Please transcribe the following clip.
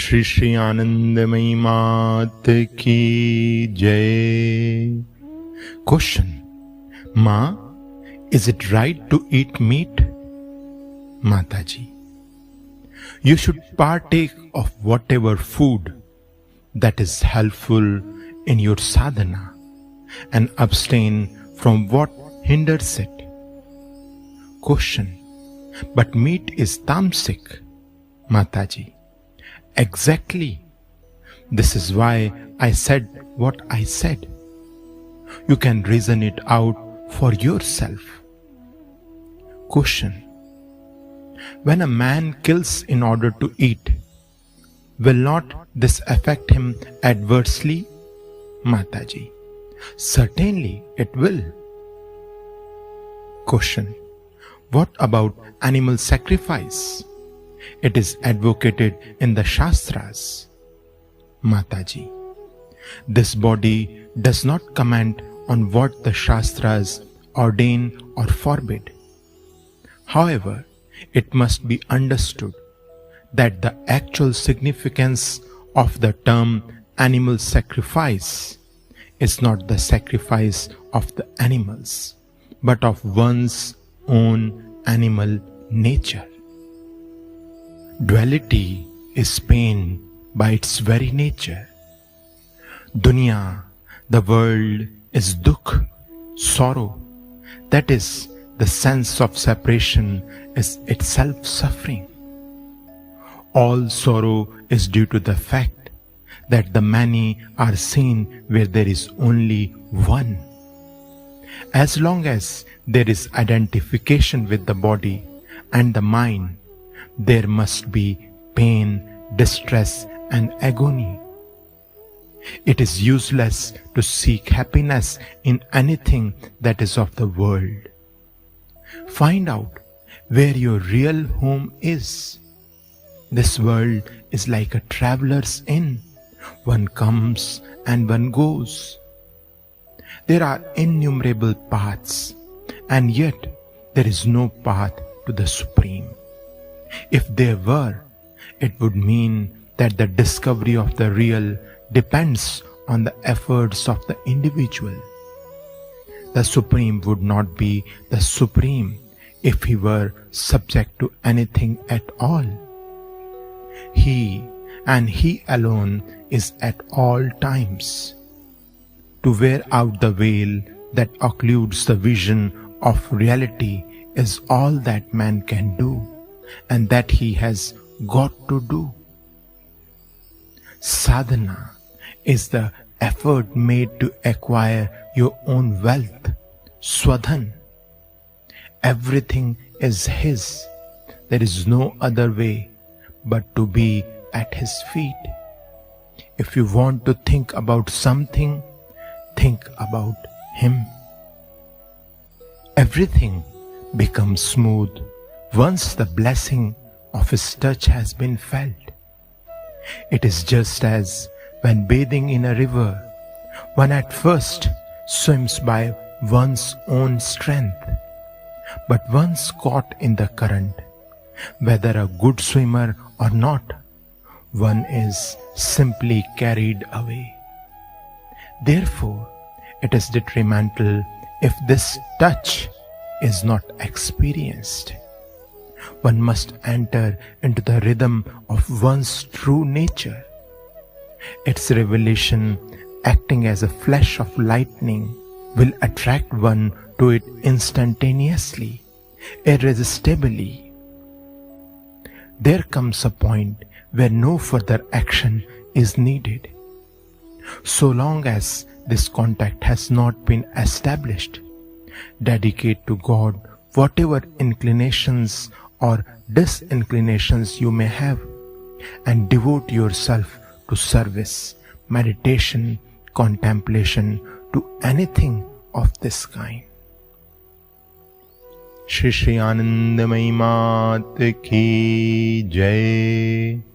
Sri Anandamayi Ma ki Jai. Question: Ma, is it right to eat meat? Mataji: you should partake of whatever food that is helpful in your sadhana and abstain from what hinders it. Question: but meat is tamasic. Mataji: exactly. This is why I said what I said. You can reason it out for yourself. Question: when a man kills in order to eat, will not this affect him adversely? Mataji: certainly it will. Question: what about animal sacrifice? It is advocated in the Shastras. Mataji: this body does not comment on what the Shastras ordain or forbid. However, it must be understood that the actual significance of the term animal sacrifice is not the sacrifice of the animals, but of one's own animal nature. Duality is pain by its very nature. Dunya, the world, is dukh, sorrow. That is, the sense of separation is itself suffering. All sorrow is due to the fact that the many are seen where there is only one. As long as there is identification with the body and the mind, there must be pain, distress, and agony. It is useless to seek happiness in anything that is of the world. Find out where your real home is. This world is like a traveler's inn. One comes and one goes. There are innumerable paths, and yet there is no path to the Supreme. If there were, it would mean that the discovery of the real depends on the efforts of the individual. The Supreme would not be the Supreme if he were subject to anything at all. He and He alone is at all times. To wear out the veil that occludes the vision of reality is all that man can do, and that he has got to do. Sadhana is the effort made to acquire your own wealth, swadhan. Everything is His. There is no other way but to be at His feet. If you want to think about something, think about Him. Everything becomes smooth once the blessing of His touch has been felt. It is just as when bathing in a river, one at first swims by one's own strength, but once caught in the current, whether a good swimmer or not, one is simply carried away. Therefore, it is detrimental if this touch is not experienced. One must enter into the rhythm of one's true nature. Its revelation, acting as a flash of lightning, will attract one to it instantaneously, irresistibly. There comes a point where no further action is needed. So long as this contact has not been established, dedicate to God whatever inclinations or disinclinations you may have, and devote yourself to service, meditation, contemplation, to anything of this kind. Sri Anandamayi Ma ki Jai.